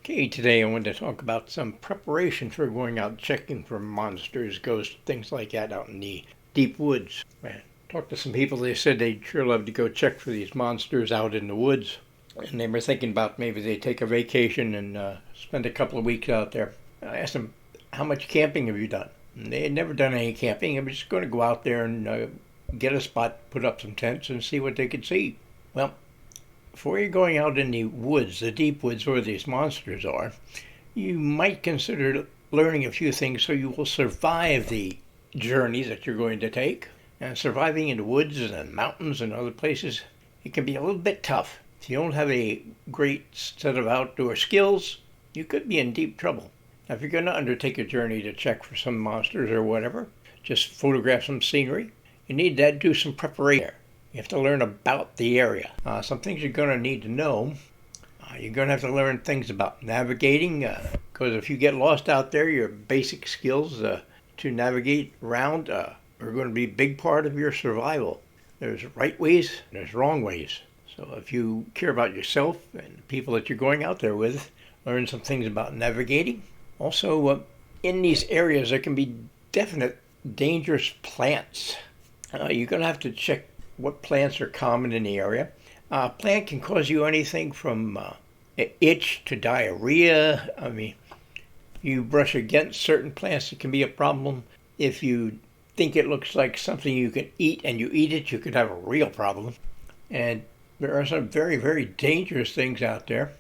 Okay, today I wanted to talk about some preparation for going out checking for monsters, ghosts, things like that out in the deep woods. I talked to some people, they said they'd sure love to go check for these monsters out in the woods. And they were thinking about maybe they take a vacation and spend a couple of weeks out there. I asked them, how much camping have you done? And they had never done any camping. They were just going to go out there and get a spot, put up some tents, and see what they could see. Well, before you're going out in the woods, the deep woods where these monsters are, you might consider learning a few things so you will survive the journey that you're going to take. And surviving in the woods and mountains and other places, it can be a little bit tough. If you don't have a great set of outdoor skills, you could be in deep trouble. Now, if you're going to undertake a journey to check for some monsters or whatever, just photograph some scenery, you need to do some preparation. You have to learn about the area. Some things you're going to need to know. You're going to have to learn things about navigating, because if you get lost out there, your basic skills to navigate around are going to be a big part of your survival. There's right ways, and there's wrong ways. So if you care about yourself and the people that you're going out there with, learn some things about navigating. Also, in these areas, there can be definite dangerous plants. You're going to have to check what plants are common in the area. A plant can cause you anything from itch to diarrhea. I mean, you brush against certain plants, it can be a problem. If you think it looks like something you can eat and you eat it, you could have a real problem. And there are some very, very dangerous things out there.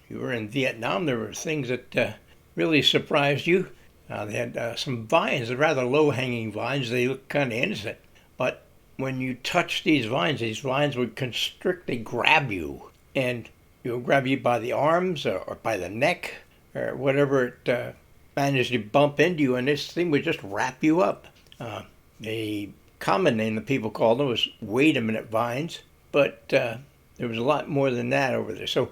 If you were in Vietnam, there were things that really surprised you. They had some vines, rather low-hanging vines. They looked kind of innocent. But when you touch these vines would constrict, they grab you. And it'll grab you by the arms or by the neck or whatever it managed to bump into you, and this thing would just wrap you up. The common name that people called them was wait a minute vines, but there was a lot more than that over there. So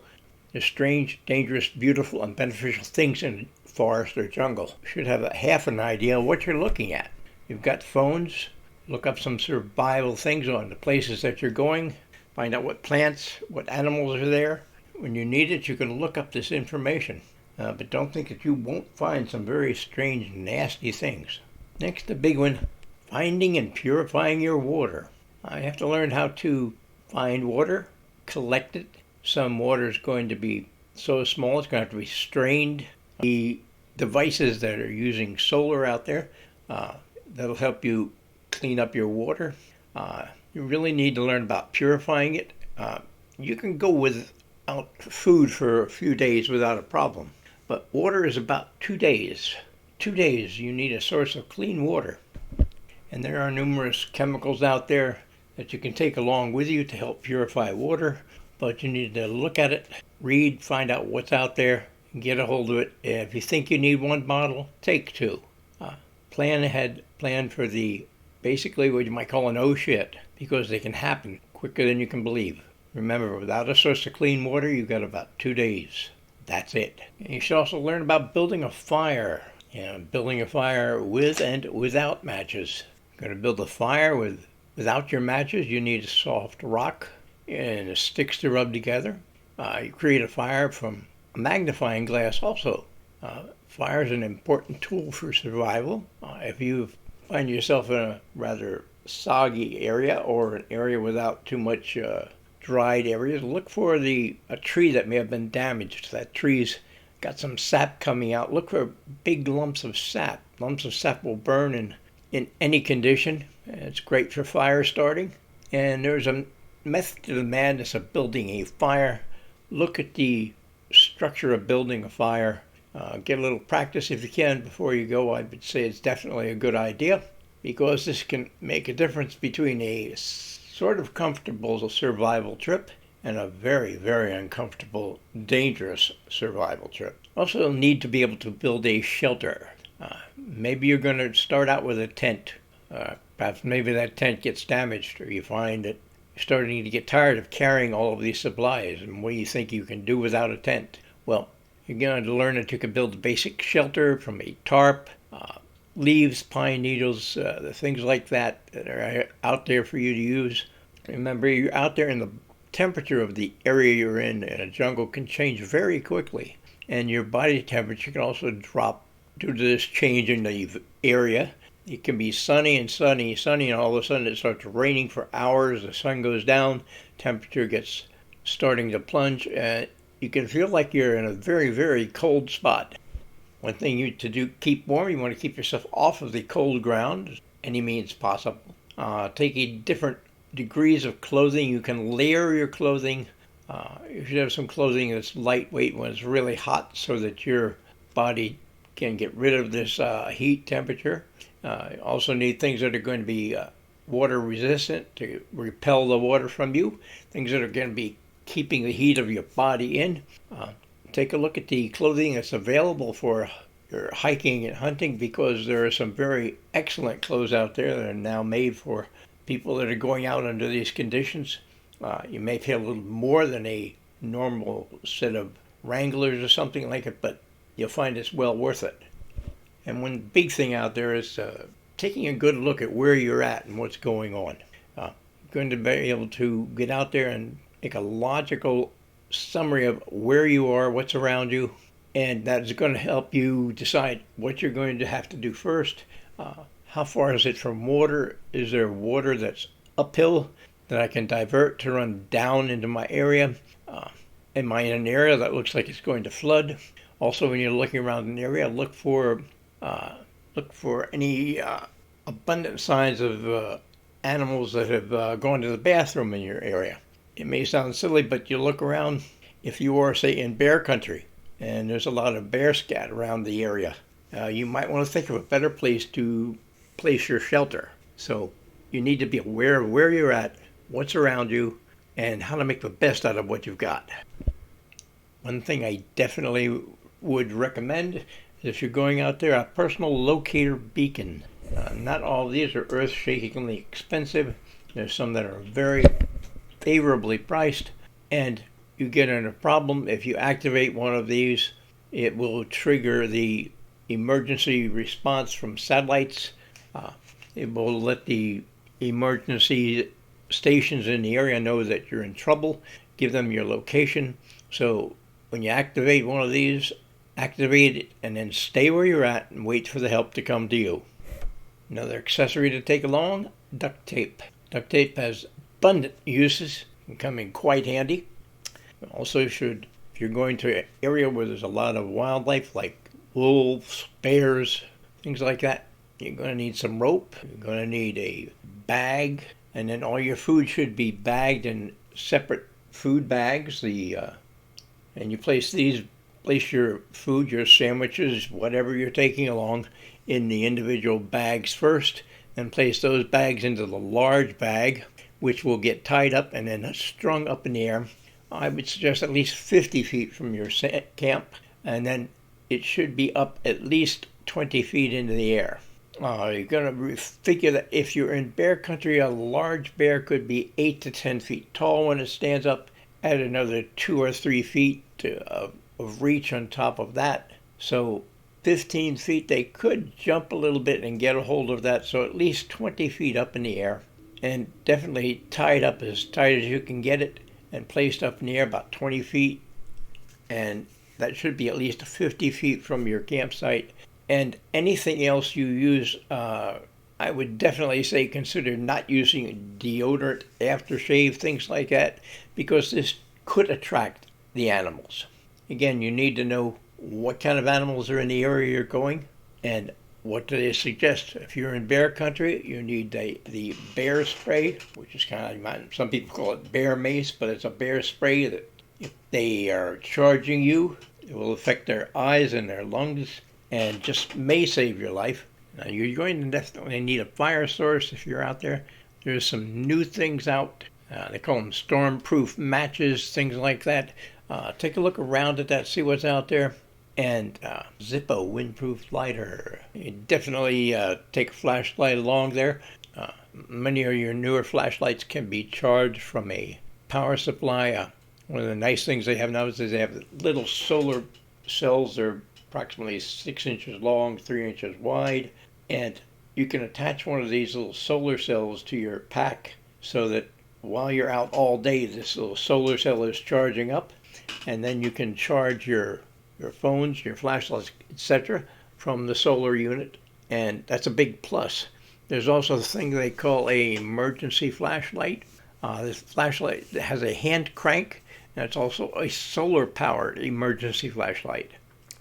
there's strange, dangerous, beautiful, and beneficial things in forest or jungle. You should have half an idea of what you're looking at. You've got phones. Look up some survival things on the places that you're going. Find out what plants, what animals are there. When you need it, you can look up this information. But don't think that you won't find some very strange, nasty things. Next, the big one, finding and purifying your water. You have to learn how to find water, collect it. Some water is going to be so small it's going to have to be strained. The devices that are using solar out there, that'll help you clean up your water. You really need to learn about purifying it. You can go without food for a few days without a problem, but water is about 2 days. 2 days you need a source of clean water. And there are numerous chemicals out there that you can take along with you to help purify water, but you need to look at it, read, find out what's out there, and get a hold of it. If you think you need one bottle, take two. Plan ahead, plan for the basically what you might call an oh shit, because they can happen quicker than you can believe. Remember, without a source of clean water, you've got about 2 days. That's it. And you should also learn about building a fire. Building a fire with and without matches. You're going to build a fire without your matches. You need a soft rock and sticks to rub together. You create a fire from a magnifying glass also. Fire is an important tool for survival. If you find yourself in a rather soggy area or an area without too much dried areas, look for a tree that may have been damaged. That tree's got some sap coming out. Look for big lumps of sap. Lumps of sap will burn in any condition. It's great for fire starting. And there's a method to the madness of building a fire. Look at the structure of building a fire. Get a little practice if you can before you go. I would say it's definitely a good idea, because this can make a difference between a sort of comfortable survival trip and a very, very uncomfortable, dangerous survival trip. Also need to be able to build a shelter. Maybe you're going to start out with a tent. Perhaps maybe that tent gets damaged, or you find that you're starting to get tired of carrying all of these supplies, and what do you think you can do without a tent? Well, you're going to learn that you can build a basic shelter from a tarp, leaves, pine needles, things like that are out there for you to use. Remember, you're out there, and the temperature of the area you're in a jungle can change very quickly. and your body temperature can also drop due to this change in the area. It can be sunny, and all of a sudden it starts raining for hours. The sun goes down, temperature gets starting to plunge, and you can feel like you're in a very, very cold spot. One thing you to do keep warm, you want to keep yourself off of the cold ground, any means possible. Taking different degrees of clothing, you can layer your clothing. You should have some clothing that's lightweight when it's really hot so that your body can get rid of this heat temperature. You also need things that are going to be water resistant to repel the water from you, things that are going to be keeping the heat of your body in. Take a look at the clothing that's available for your hiking and hunting, because there are some very excellent clothes out there that are now made for people that are going out under these conditions. You may pay a little more than a normal set of Wranglers or something like it, but you'll find it's well worth it. And one big thing out there is taking a good look at where you're at and what's going on. You're going to be able to get out there and make a logical summary of where you are, what's around you, and that's going to help you decide what you're going to have to do first. How far is it from water? Is there water that's uphill that I can divert to run down into my area? Am I in an area that looks like it's going to flood? Also, when you're looking around an area, look for any abundant signs of animals that have gone to the bathroom in your area. It may sound silly, but you look around. If you are, say, in bear country, and there's a lot of bear scat around the area, you might want to think of a better place to place your shelter. So you need to be aware of where you're at, what's around you, and how to make the best out of what you've got. One thing I definitely would recommend is, if you're going out there, a personal locator beacon. Not all of these are earth-shakingly expensive. There's some that are very favorably priced, and you get in a problem. If you activate one of these, it will trigger the emergency response from satellites. It will let the emergency stations in the area know that you're in trouble, give them your location. So when you activate one of these, activate it and then stay where you're at and wait for the help to come to you. Another accessory to take along, duct tape. Duct tape has abundant uses and come in quite handy. Also, if you're going to an area where there's a lot of wildlife like wolves, bears, things like that, you're going to need some rope. You're going to need a bag, and then all your food should be bagged in separate food bags. And you place your food, your sandwiches, whatever you're taking along, in the individual bags first, and place those bags into the large bag, which will get tied up and then strung up in the air. I would suggest at least 50 feet from your camp, and then it should be up at least 20 feet into the air. You're going to figure that if you're in bear country, a large bear could be 8 to 10 feet tall when it stands up. Add another 2 or 3 feet of reach on top of that. So 15 feet, they could jump a little bit and get a hold of that. So at least 20 feet up in the air, and definitely tied up as tight as you can get it, and placed up in the air about 20 feet. And that should be at least 50 feet from your campsite. And anything else you use, I would definitely say consider not using deodorant, aftershave, things like that, because this could attract the animals. Again, you need to know what kind of animals are in the area you're going, and what do they suggest. If you're in bear country, you need the bear spray, which is kind of, some people call it bear mace, but it's a bear spray that if they are charging you, it will affect their eyes and their lungs, and just may save your life. Now, you're going to definitely need a fire source if you're out there. There's some new things out. They call them storm-proof matches, things like that. Take a look around at that, see what's out there. And Zippo windproof lighter. You definitely take a flashlight along there. Many of your newer flashlights can be charged from a power supply. One of the nice things they have now is they have little solar cells. They're approximately 6 inches long, 3 inches wide, and you can attach one of these little solar cells to your pack so that while you're out all day, this little solar cell is charging up, and then you can charge your your phones, your flashlights, etc., from the solar unit, and that's a big plus. There's also the thing they call a emergency flashlight. This flashlight has a hand crank, and it's also a solar-powered emergency flashlight.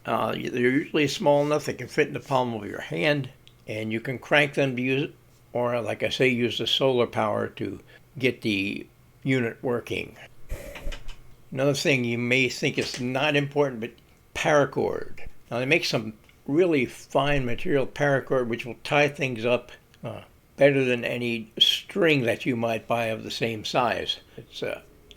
They're usually small enough they can fit in the palm of your hand, and you can crank them to use it, or like I say, use the solar power to get the unit working. Another thing you may think is not important, but paracord. Now they make some really fine material paracord which will tie things up better than any string that you might buy of the same size. It's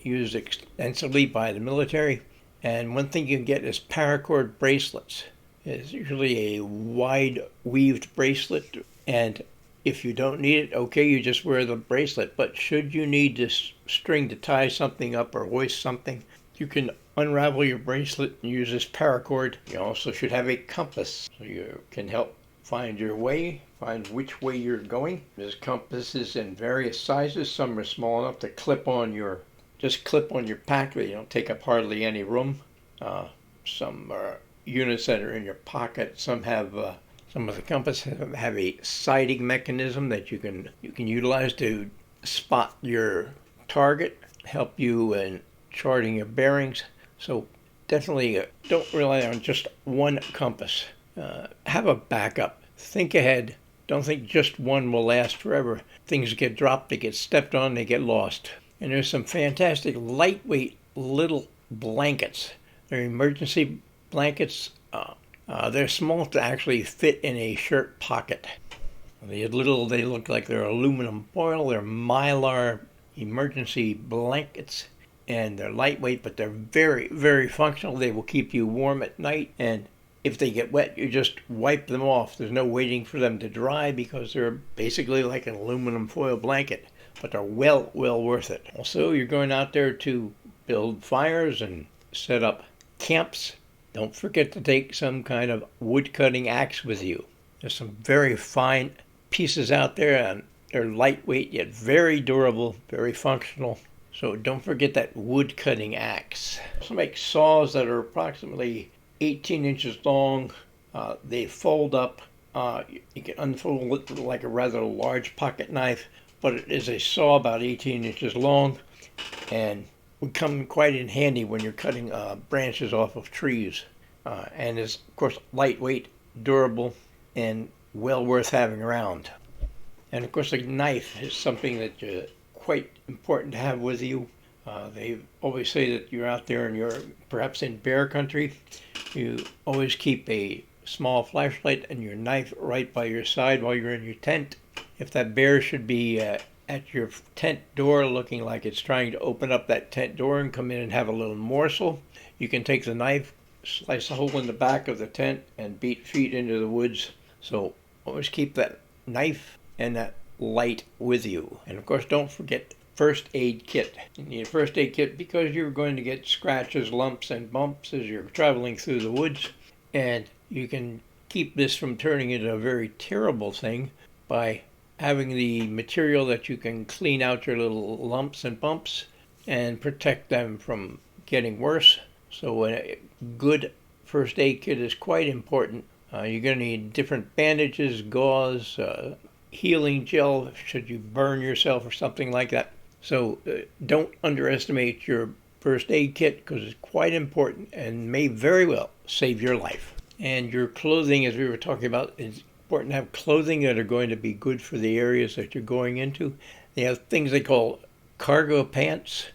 used extensively by the military. And one thing you can get is paracord bracelets. It's usually a wide weaved bracelet, and if you don't need it, okay, you just wear the bracelet. But should you need this string to tie something up or hoist something, you can unravel your bracelet and use this paracord. You also should have a compass, so you can help find your way, find which way you're going. There's compasses in various sizes. Some are small enough to clip on your pack. They don't take up hardly any room. Some are units that are in your pocket. Some have some of the compasses have a sighting mechanism that you can utilize to spot your target, help you in charting your bearings. So definitely don't rely on just one compass. Have a backup. Think ahead. Don't think just one will last forever. Things get dropped, they get stepped on, they get lost. And there's some fantastic lightweight little blankets. They're emergency blankets. They're small to actually fit in a shirt pocket. They look like they're aluminum foil. They're Mylar emergency blankets, and they're lightweight, but they're very, very functional. They will keep you warm at night, and if they get wet, you just wipe them off. There's no waiting for them to dry because they're basically like an aluminum foil blanket, but they're well worth it. Also, you're going out there to build fires and set up camps. Don't forget to take some kind of wood cutting axe with you. There's some very fine pieces out there, and they're lightweight yet very durable, very functional. So don't forget that wood cutting axe. Also make saws that are approximately 18 inches long. They fold up. You can unfold it like a rather large pocket knife, but it is a saw about 18 inches long and would come quite in handy when you're cutting branches off of trees. And is, of course, lightweight, durable, and well worth having around. And, of course, a knife is something that's quite important to have with you. They always say that you're out there and you're perhaps in bear country. You always keep a small flashlight and your knife right by your side while you're in your tent. If that bear should be at your tent door looking like it's trying to open up that tent door and come in and have a little morsel, you can take the knife, slice a hole in the back of the tent, and beat feet into the woods. So always keep that knife and that light with you. And of course, don't forget first aid kit. You need a first aid kit because you're going to get scratches, lumps, and bumps as you're traveling through the woods. And you can keep this from turning into a very terrible thing by having the material that you can clean out your little lumps and bumps and protect them from getting worse. So a good first aid kit is quite important. You're going to need different bandages, gauze, healing gel should you burn yourself or something like that. So don't underestimate your first aid kit because it's quite important and may very well save your life. And your clothing, as we were talking about, it's important to have clothing that are going to be good for the areas that you're going into. They have things they call cargo pants,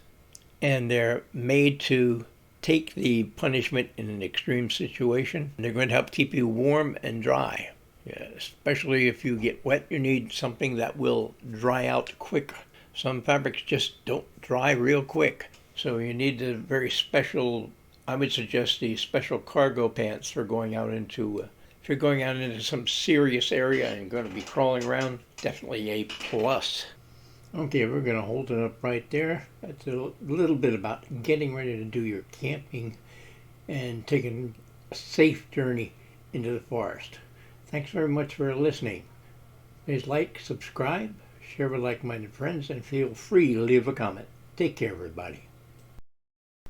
and they're made to take the punishment in an extreme situation. And they're going to help keep you warm and dry. Yeah, especially if you get wet, you need something that will dry out quick. Some fabrics just don't dry real quick. So you need the very special, I would suggest the special cargo pants for going out into, if you're going out into some serious area and going to be crawling around, definitely a plus. Okay, we're going to hold it up right there. That's a little bit about getting ready to do your camping and taking a safe journey into the forest. Thanks very much for listening. Please like, subscribe, share with like-minded friends, and feel free to leave a comment. Take care, everybody.